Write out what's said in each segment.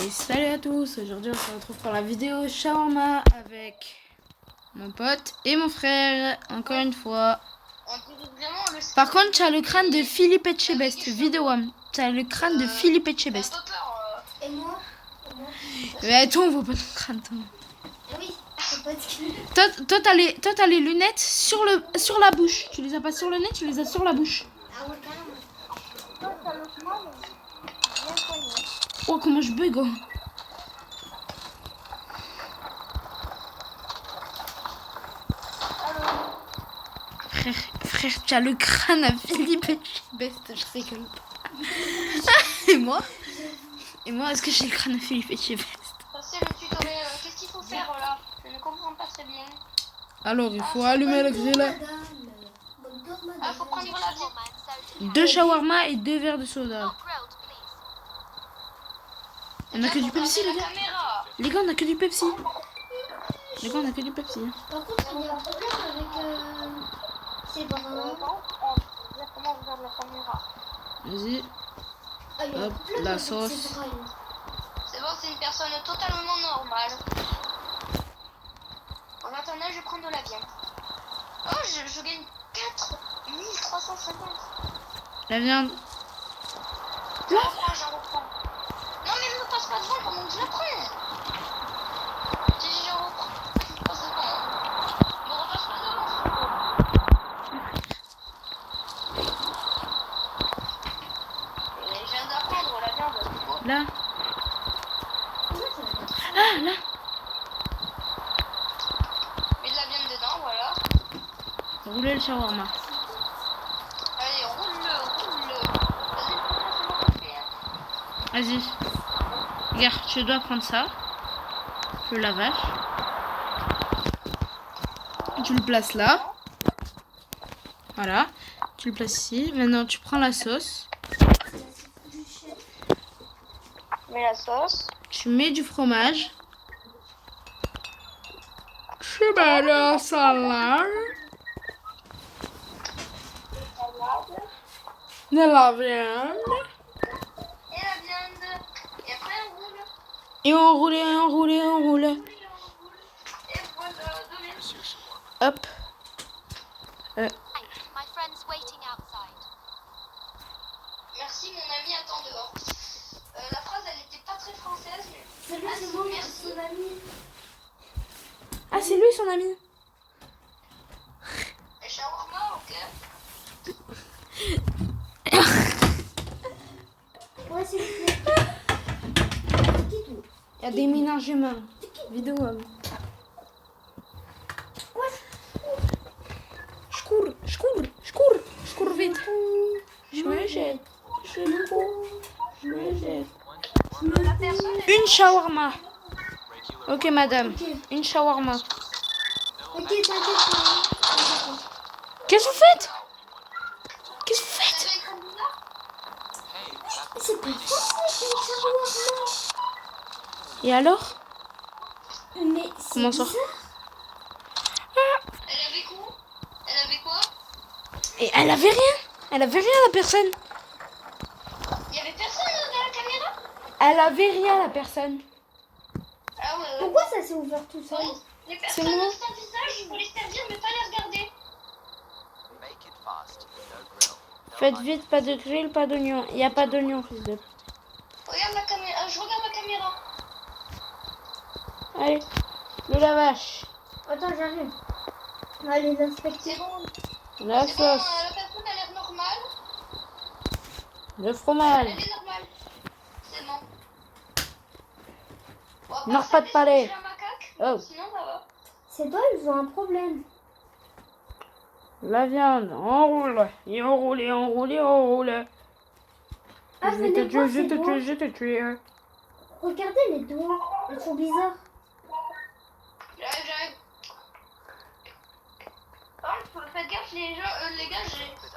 Et salut à tous, aujourd'hui on se retrouve pour la vidéo shawarma avec mon pote et mon frère, encore une fois. Par contre, tu as le crâne de Philippe Etchebest, vidéo. Tu as le crâne de Philippe Etchebest. Et moi Mais attends, on voit pas ton crâne, toi. Oui, c'est pas Toi, t'as les lunettes sur la bouche. Tu les as pas sur le nez, tu les as sur la bouche. Ah ouais, carrément. Oh, comment je bug, oh. Frère, tu as le crâne à Philippe Etchebest, je rigole pas. Et moi, est-ce que j'ai le crâne à Philippe Etchebest? C'est le tutoriel. Qu'est-ce qu'il faut faire là? Je ne comprends pas très bien. Alors, il faut allumer le grill. Ah, faut prendre l'avion. 2 shawarma et 2 verres de soda. On a que du Pepsi, les gars. Les gars, on a que du Pepsi. Les gars, on a que du Pepsi. Par contre, il y a un problème avec ces bras. Comment regarde la caméra? Vas-y. Ah, il y a un Hop, problème la avec sauce. ces bras. C'est bon, c'est une personne totalement normale. En attendant, je prends de la viande. Oh, je gagne 4350. La viande. J'en reprends. Non, mais ne me passe pas devant pendant que je la prends. J'ai dit, j'en reprends. Passe devant. Ne me repasse pas devant. Et je viens d'apprendre la viande. C'est beau. Là. Ah, là. Mets de la viande dedans, voilà. Roulez le shawarma. Allez, roule-le. Vas-y, Vas-y. Regarde, tu dois prendre ça. Le lavage. Tu le places là. Voilà. Tu le places ici. Maintenant, tu prends la sauce. mets la sauce. Tu mets du fromage. Tu mets la salade. De la viande. Et la viande. Et après, on roule. Et on roule, on roule, on roule. Et voilà, demain. Hop. My friend's waiting outside. Merci, mon ami attend dehors. La phrase, elle était pas très française, mais... Salut, c'est moi, merci. son ami. Ah, c'est lui son ami. Et shawarma, ok. Ouais, c'est lui. C'est tout. Il y a des ménages humains. Vidéo. Je cours vite. Je me jette. La personne, elle... Une shawarma. Ok, madame. Une shawarma. Ok, t'inquiète pas. Qu'est-ce que vous faites? Qu'est-ce que vous faites? avait un candidat. C'est pas français, c'est une shawarma. Et alors? Mais c'est Comment ça? bizarre. Elle avait quoi? Elle avait quoi? Et elle avait rien. Elle avait rien, la personne. Il y avait personne dans la caméra? Elle avait rien, la personne. Ah ouais. Pourquoi ça s'est ouvert tout seul? Bon, les personnes moi. sans visage, il faut les servir, mais pas les regarder. Faites vite, pas de grill, pas d'oignon. Il n'y a pas d'oignon, fils de... Regarde la caméra, je regarde la caméra. Allez, le lavage. Attends, j'arrive. On va les C'est inspecter. bon. La C'est bon, sauce. la personne a l'air normale. Le fromage. Elle est normale. C'est bon. On va Non, se pas de laisser palais. manger un macaque. Oh. Sinon, ça va. C'est toi, ils ont un problème. La viande, on roule. Et on roule, et on roule, et on roule. Ah, Je vais te venez tuer, voir je ces te doigts. tuer, je te tuer. Regardez les doigts. Ils sont bizarres. J'arrive. Par contre, faites gaffe, les gars,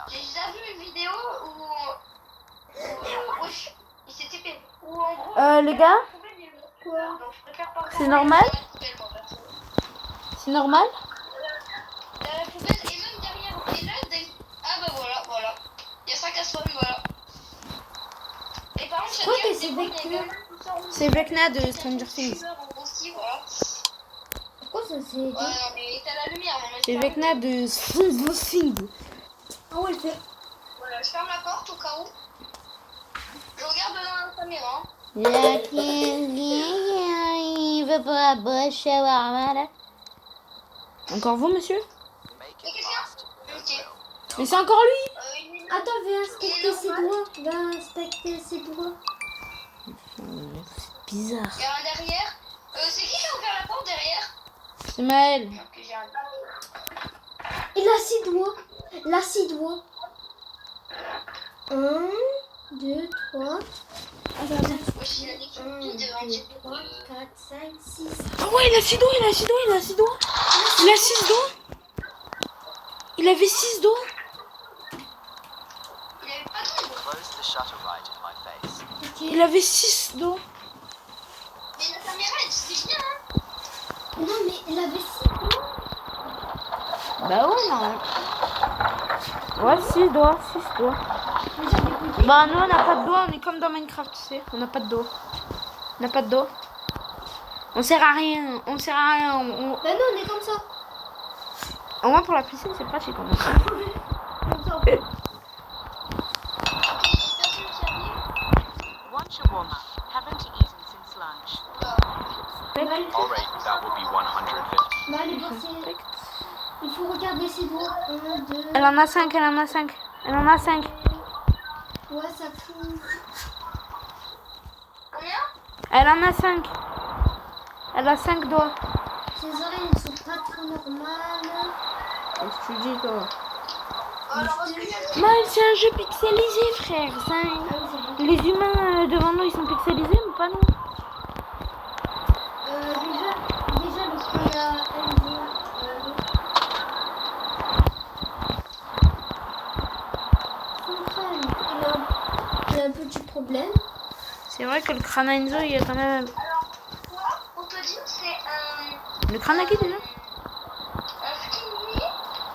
j'ai déjà vu une vidéo où wesh, il s'est TP. Où en gros, Les gars, Quoi? donc je préfère pas c'est normal? C'est normal? La poubelle est même derrière. Et là, ah bah voilà. Il y a 5 casseroles, voilà. Et par contre, Je crois que c'est Vecna. C'est Vecna de Stranger Things. Pourquoi ça c'est Ouais, non, mais t'as la lumière. mais C'est je Vecna ferme- de Stranger Things. Ah ouais, c'est. Voilà, je ferme la porte au cas où. Je regarde dans la caméra. Il veut pas boire shawarma là. Encore vous, monsieur? Et quelqu'un? Ok. Mais c'est encore lui. Une Attends, viens inspecter ses doigts. Viens inspecter ses doigts. C'est bizarre. Il y a un derrière. C'est qui a ouvert la porte derrière? C'est Maël. Ok, j'ai un... Il a 6 doigts. Il a 6 doigts. 1, 2, 3. Attends, attends. Wesh, il a des 1, cubes 2, devant 3, 4, 5, 6. Ah ouais, il a 6 doigts, il a 6 doigts, il a 6 doigts. Il a 6 doigts. Il avait 6 doigts. Il avait pas de doigts. Close the shutter right in my face. Ok. Il avait 6 doigts. Mais la caméra, elle disait bien, hein. Non, mais il avait 6 doigts. Bah ouais, non. Ouais, 6 doigts, 6 doigts. Mais j'avais compris. Bah nous on n'a pas de doigts, on est comme dans Minecraft, tu sais. On n'a pas de doigts. On n'a pas de doigts. On sert à rien, on sert à rien. Bah non, on est comme ça. Au moins pour la piscine, c'est pratique quand même. Comme ça. Ok, personne qui arrive. One shawarma. Haven't eaten since lunch. Mal, that will be 150. mal est passé. Il faut regarder ses doigts. 1, 2. Elle en a 5, elle en a 5. Elle en a 5. Ouais, ça fout. Combien? Elle en a 5. Elle a 5 doigts. Ses oreilles ne sont pas trop normales. Qu'est-ce que tu dis toi? Alors, est-ce que j'ai... Mal, c'est un jeu pixelisé, frère. Les humains devant nous, ils sont pixelisés, mais pas nous. Déjà le premier son crâne, il a un petit problème. C'est vrai que le crâne à Enzo, il y a quand même... Quoi? Autodine, c'est un... Le crâne à qui déjà? Un skinny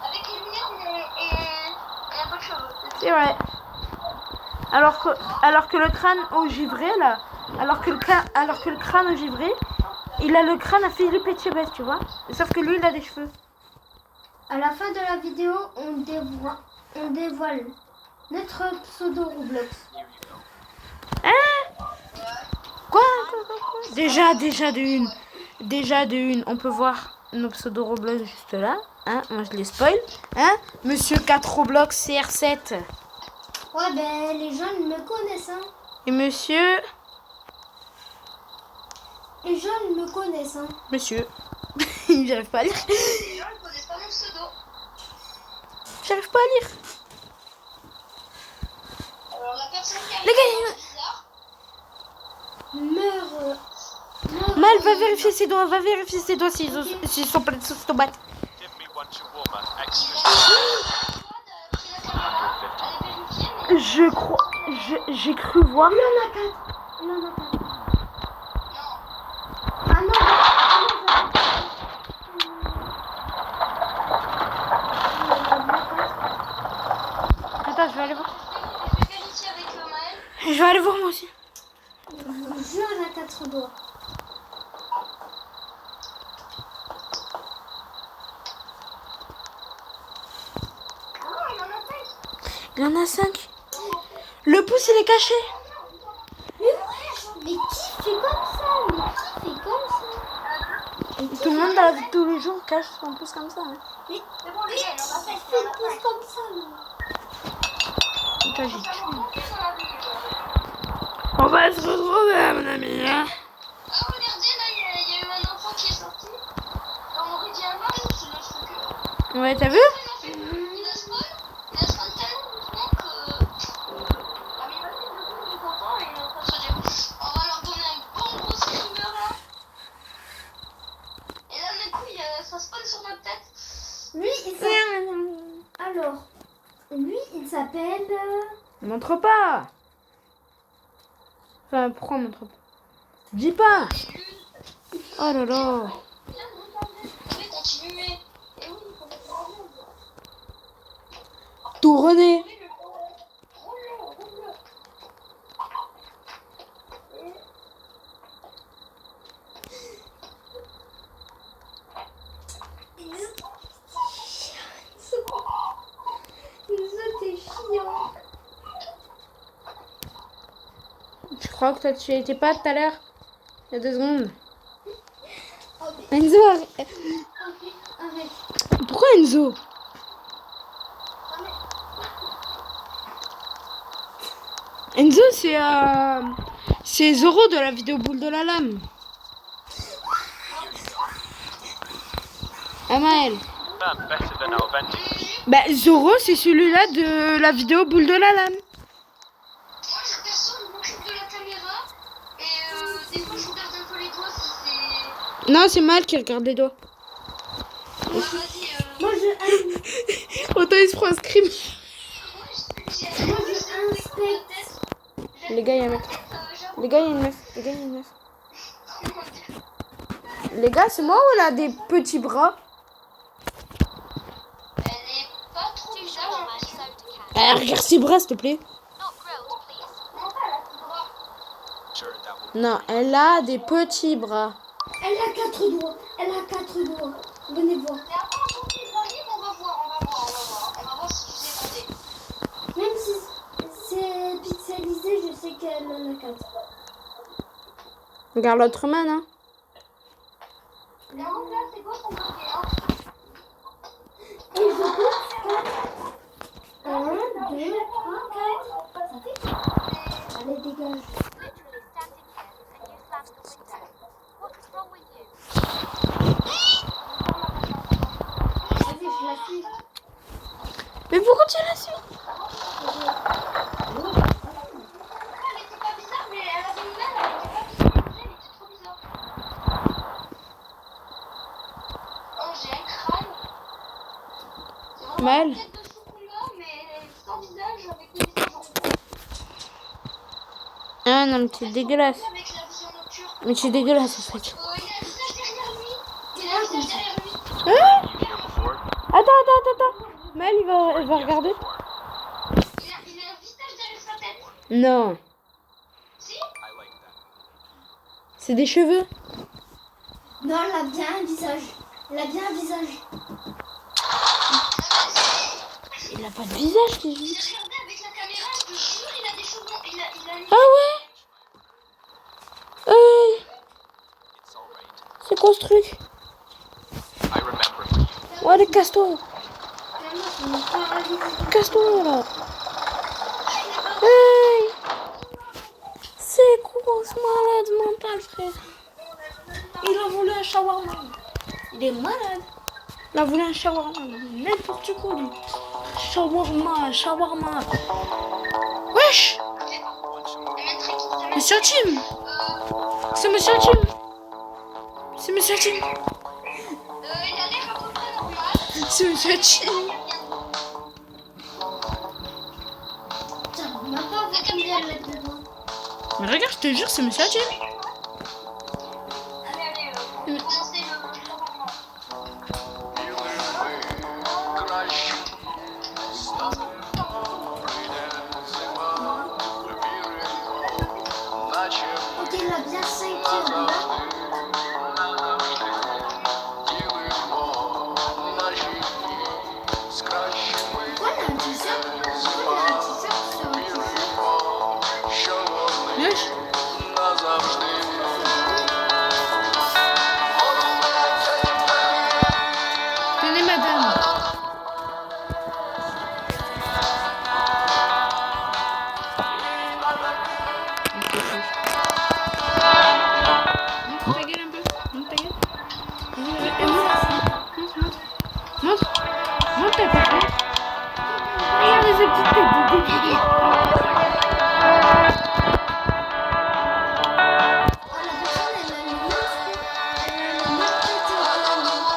avec les lunettes et un peu de cheveux. C'est vrai. Alors que le crâne au givré, là... Alors que le crâne au givré, il a le crâne à Philippe Etchebest, tu vois. Sauf que lui, il a des cheveux. À la fin de la vidéo, on dévoile notre pseudo Roblox. Quoi? Déjà de une, on peut voir nos pseudo Roblox juste là. Hein, moi je les spoil. Hein, Monsieur 4 Roblox CR7. Ouais, ben les gens me connaissent, hein. Et monsieur... Les gens me connaissent, hein. Monsieur. J'arrive pas à lire. Les gens ne connaissent pas mon pseudo. J'arrive pas à lire. Alors, la personne qui arrive... Les gars, Meurs. Mal, va vérifier ses doigts s'ils sont pleins de sauce tomate. Give me one shawarma extra. Je crois... J'ai cru voir... Il en a 4. Il en a 4. Ah non. Attends, je vais aller voir. Je vais vérifier avec Maël. Je vais aller voir moi aussi. Je en a 4 doigts. Non, il en a 5. Il y en a 5. Le pouce, il est caché. Mais qui fait comme ça? Mais qui fait comme ça? Tout le monde dans la vie de tous les jours cache son pouce comme ça. Hein. Mais C'est bon, les gars, il en a 5. qui fait tous comme ça? Mais Putain, j'ai tué. Ah, On va se retrouver, mon ami. Hein. regardez, là, il y a eu un enfant qui est sorti. On aurait dit un mari, c'est le truc. Ouais, t'as vu? Il a spawn tellement doucement que... Ah, mais vas-y, il est content et il est en train de se dire, on va leur donner un bon gros screamer, là. Et là, d'un coup, ça spawn sur notre tête. lui, il s'appelle... Alors, lui, il s'appelle... Montre pas. Enfin, pourquoi on montre pas? Dis pas. Oh là là. Oui, continuez. Et oui, il faut mettre en mode. Tout René. Oui, le roule-le. Franck, toi, tu étais pas tout à l'heure? Il y a 2 secondes. Oh, mais Enzo, arrête. pourquoi Enzo? Enzo, c'est Zoro de la vidéo boule de la lame. Amael. That's better than our vending. Bah, Zoro, c'est celui-là de la vidéo boule de la lame. Moi, je perso, je m'occupe de la caméra. Et des fois, je regarde un peu les doigts si c'est. Non, c'est Mal qui regarde les doigts. Ouais, vas-y. Moi, je Autant il se prend un scream. inspecte. Les gars, il y a un mec. Les gars, il y a une meuf. Les gars, il y a une meuf. Les gars, c'est moi ou elle a des petits bras? Elle est pas trop bizarre. Eh, regarde ses bras, s'il te plaît. Sure, that will. Non, elle a des petits bras. Elle a 4 doigts. Elle a 4 doigts. Venez voir. Mais attends, on va voir si tu sais compter. Même si c'est pixelisé, je sais qu'elle en a 4. Regarde l'autre main, hein. Et en là, c'est quoi ton côté, hein? Et je compte 4. 1, 2, 3, 4. Ça fait 4. Allez, dégage. Vas-y, je la suis. Mais pourquoi tu la suis? Elle était pas bizarre, mais elle avait une main, elle était pas bizarre. Elle était trop bizarre. Oh, j'ai un crâne. C'est vraiment Mal. une tête de chocolat, mais sans visage, avec une vision ronde. Ah non, mais c'est dégueulasse. Avec la vision nocturne. Mais c'est dégueulasse, en fait. Il a un visage derrière lui. Il a un visage derrière lui. Hein? You here before? Attends. Mal, elle va regarder. Il a un visage derrière sa tête. Non, Si? I like that. c'est des cheveux. Non, elle a bien un visage. Elle a bien un visage. Il a pas de visage, qui J'ai regardé avec la caméra, je te jure, il a des cheveux. Il a Ah ouais? It's alright. C'est quoi ce truc? I remember for you. Ouais, casse-toi. Vraiment, c'est une paralysée. Casse-toi, là. Hey! C'est quoi ce malade mental, frère? Il a voulu un shawarma. Il est malade. Il a voulu un shawarma. N'importe quoi, lui. Shawarma. Wesh! Monsieur Tim! C'est Monsieur Tim! C'est Monsieur Tim! il a l'air à peu près normal. C'est Monsieur Tim! Tiens, on n'a pas vu combien elle est dedans. Mais regarde, je te jure, c'est Monsieur Tim! Allez, commencez le shawarma. Ok, elle a bien 5 kilos. Pourquoi elle a un t-shirt? Pourquoi elle a un t-shirt sur un t-shirt? Wesh! Tenez, madame! Montre ta gueule un peu. Montre ta gueule. Montre ta gueule. Regardez ces petites têtes de débile. Oh, la personne, elle a le même truc. Elle a le même tête.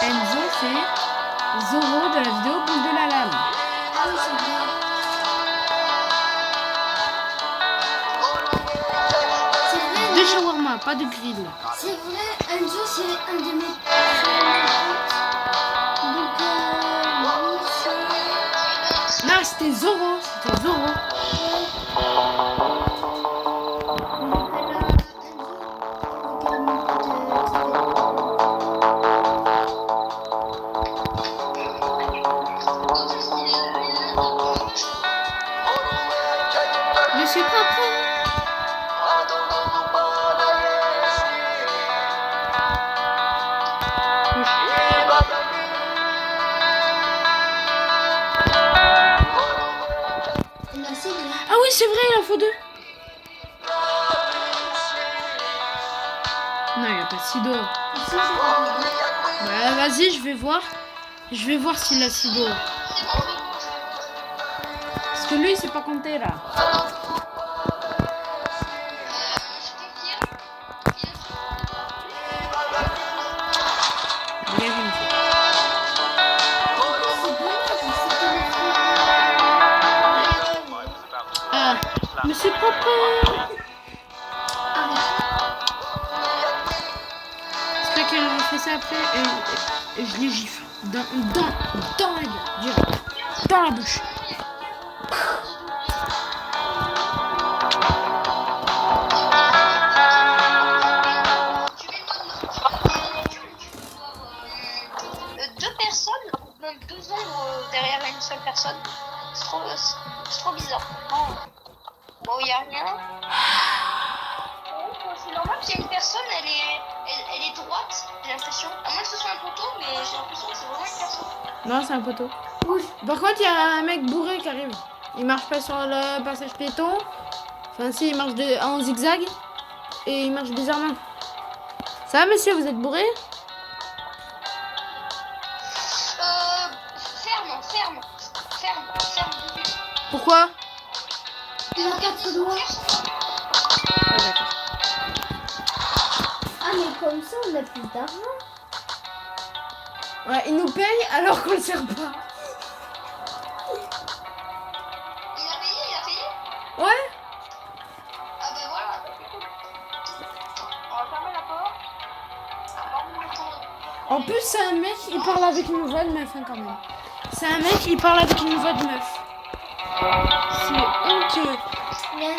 Enzo, c'est Zoro de la vidéo boule de la lame. Ah oui, c'est vrai. C'est vrai, De shawarma, pas de grill. c'est vrai, Enzo, c'est un de mes potes. Donc, oui, c'est... Non, c'était Zoro. C'était Zoro. On l'appelle Enzo. Regarde mon pote, Je suis pas prêt. oui, c'est vrai, il en faut 2. Non, il n'y a pas de Sido. Ici, c'est pas Bah, vas-y, je vais voir. Je vais voir s'il a Sido. C'est bon, Parce que lui, il sait pas compter, là. je confirme. Il y a une fois. I was about to Ah, mais c'est propre. J'espère qu'elle aura fait ça après et je les gifle. Dans la gueule, direct. Dans la bouche. Deux personnes, même deux ombres derrière une seule personne. C'est trop bizarre. Bon, il n'y a rien. C'est normal qu'il y ait une personne, elle est droite, j'ai l'impression. À moins que ce soit un poteau, mais j'ai l'impression que c'est vraiment une personne. Non, c'est un poteau. Par contre, il y a un mec bourré qui arrive. Il marche pas sur le passage piéton. Enfin, si, il marche en zigzag. Et il marche bizarrement. Ça va, monsieur, vous êtes bourré? Ferme. Pourquoi? Il a 4 doigts. Ah, d'accord. Ah, mais comme ça, on a plus d'argent. Ouais, il nous paye alors qu'on le sert pas. Il a payé. Ouais. Ah ben voilà. On va fermer la porte. En plus, c'est un mec, il parle avec une voix de meuf, hein, quand même. C'est un mec, il parle avec une voix de meuf. C'est honteux. Il y a un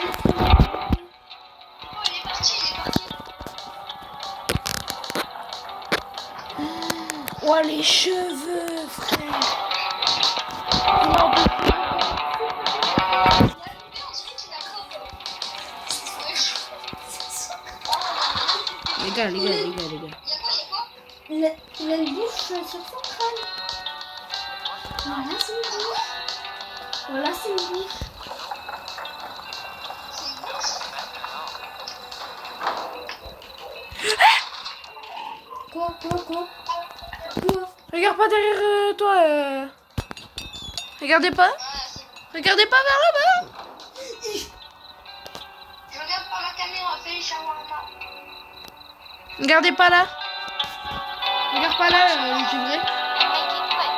Oh, il est parti. Oh, les cheveux, frère. Il a coupé, on dirait qu'il a coupé. Wesh. Les gars. Il y a quoi Il a une bouche sur son crâne. Voilà, c'est une bouche. Voilà, c'est une bouche. C'est une bourse. Quoi Regarde pas derrière toi. Regardez pas. Ah, c'est bon. Regardez pas vers là-bas. Je regarde par la caméra, fais les shawarma. Regardez pas là. Regarde pas là, le givré. Make it quick.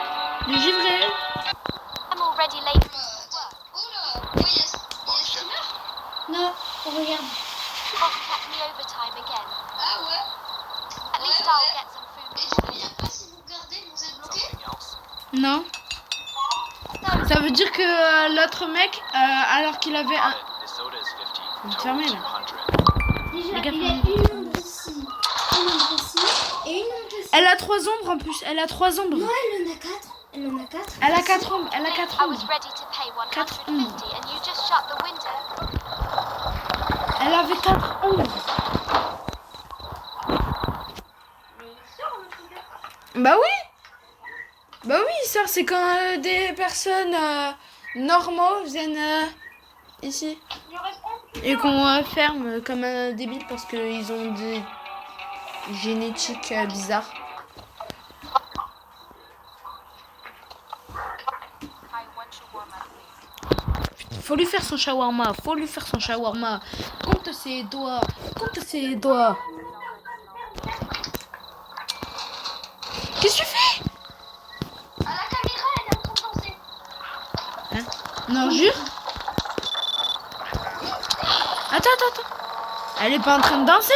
Le givré. I'm already late. Oula, il y a streamer. Non, regarde. Can't catch me overtime again. Ah ouais. At least Ouais, I'll ouais. get some food. Et du coup, il y a pas si vous regardez, vous êtes bloqué. something else. Non. Ça veut dire que l'autre mec, alors qu'il avait un... Got it. This soda is 50. Fermez, Total là. 200. Déjà, Les gars, il y a une ombre ici, une ombre ici et une ombre ici. Elle a 3 ombres en plus. Elle a 3 ombres. Non, elle en a 4. Elle en a 4. Elle a 4 ombres. Elle a 4 I was ombres. ready to pay 150 ombres. and you just shut the window. Elle avait 4 ombres. Bah oui. Bah oui, ça c'est quand des personnes normaux viennent ici. Il reste Et qu'on ferme comme un débile parce qu'ils ont des génétiques bizarres. I want shawarma, please. Faut lui faire son shawarma. Compte ses doigts. Qu'est-ce que tu fais? à la caméra, elle est en train de danser. Non, jure. Attends. Elle est pas en train de danser?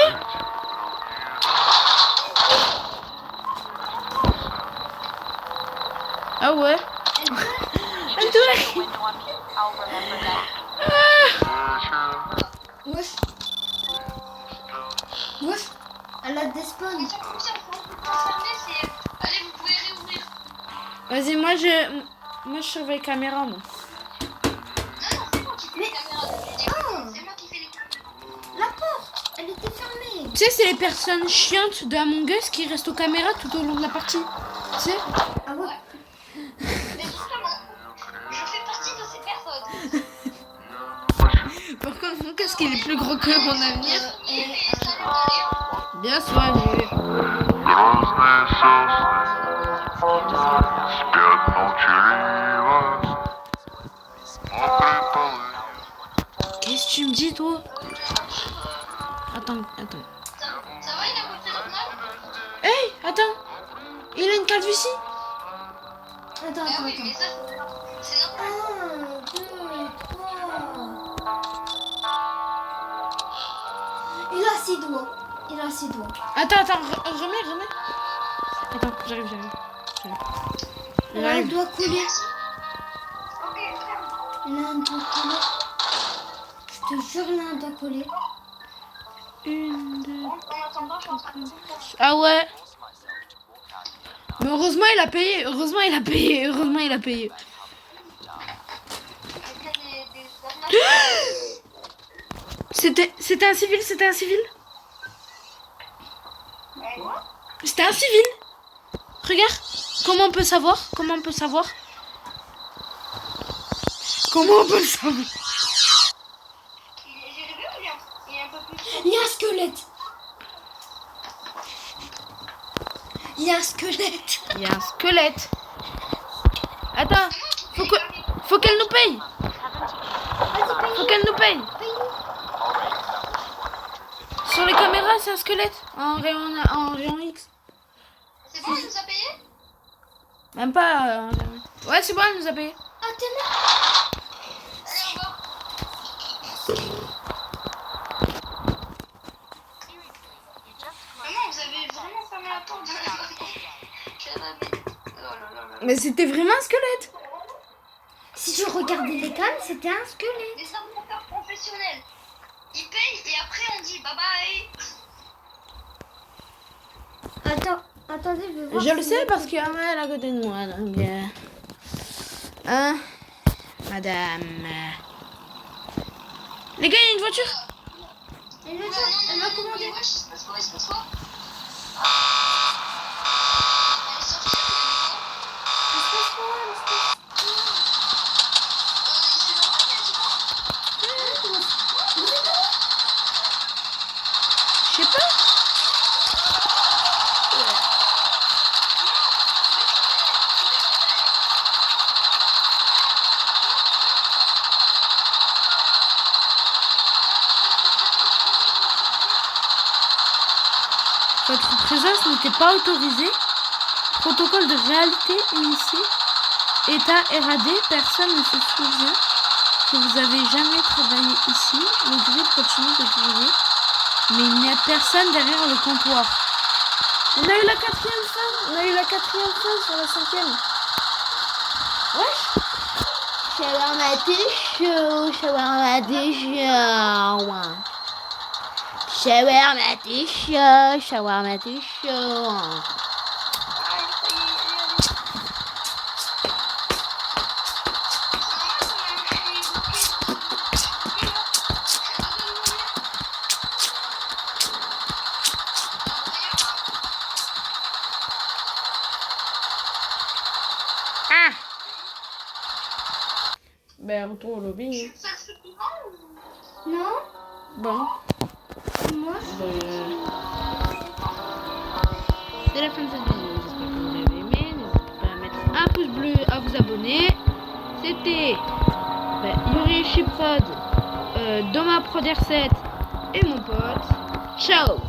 Ah ouais. Elle doit. Window on me. I'll remember that. Wesh. Elle a des spawns. Mais ça fonctionne, quand vous fermez, c'est... Allez, vous pouvez réouvrir. Vas-y, moi je surveille caméra, moi. Non, c'est moi qui fais les caméras depuis le début. C'est moi qui fais les caméras. La porte, elle était fermée. Tu sais, c'est les personnes chiantes de Among Us qui restent aux caméras tout au long de la partie. Tu sais? Ah ouais. Mais justement, je fais partie de ces personnes. plus gros que mon avenir. Et Bien soigné. Грозные сосны спят молчаливо. Мокрые полы. Qu'est-ce que tu me dis, toi? Attends. Ça va, il a voté normal? Hey, attends. Il a une calvitie. attends, Ah attends, oui, mais attends. ça, c'est normal. 1, 2, 3. Il a 6 doigts. Attends, remets. Attends, j'arrive. Il a un doigt collé. Ok, Il a un doigt collé. Je te jure, il a un doigt collé. 1, 2. en attendant, je suis en train de dire Ah ouais. Mais heureusement, il a payé. Heureusement, il a payé. qu'il y a des arnaques. C'était un civil. C'était un civil. Regarde. Comment on peut savoir? J'ai le vu ou bien? Il est un peu plus chaud. Il y a un squelette. Il y a un squelette. Attends. Faut qu'elle nous paye. Sur les caméras, c'est un squelette. En rayon X. C'est bon, il nous a payé? Même pas. Ouais, c'est bon, elle nous a payé. Ah, t'es là. Allez, au revoir. Maman, vous avez vraiment fermé la porte. Oh là là là. Mais c'était vraiment un squelette. Si tu regardais les cannes, c'était un squelette. Les avocats professionnels, ils payent et après on dit bye bye. Attendez, je vais voir. Je le si- sais parce qu'il y a un mec à côté de moi. Donc, hein, madame. Les gars, il y a une voiture. Elle va Non, commander. wesh, il se passe quoi? Elle est sortie, Il se passe quoi, c'est normal qu'elle se passe. Je sais pas. Votre présence n'était pas autorisée. Protocole de réalité initié. État RAD, personne ne se souvient que vous avez jamais travaillé ici. Le grill continue de griller. Mais il n'y a personne derrière le comptoir. On a eu la quatrième fin sur la cinquième. Wesh. Shawarma t'es chaud. Shawarma t'es chaud. Ah. Ben, retour au lobby. Ça se fait souvent ou... Non, Bon. moi, C'est la fin de cette vidéo. J'espère que vous avez aimé. N'hésitez pas à mettre un pouce bleu, à vous abonner. C'était Yuri Shiprod, Doma Pro 7 et mon pote. Ciao.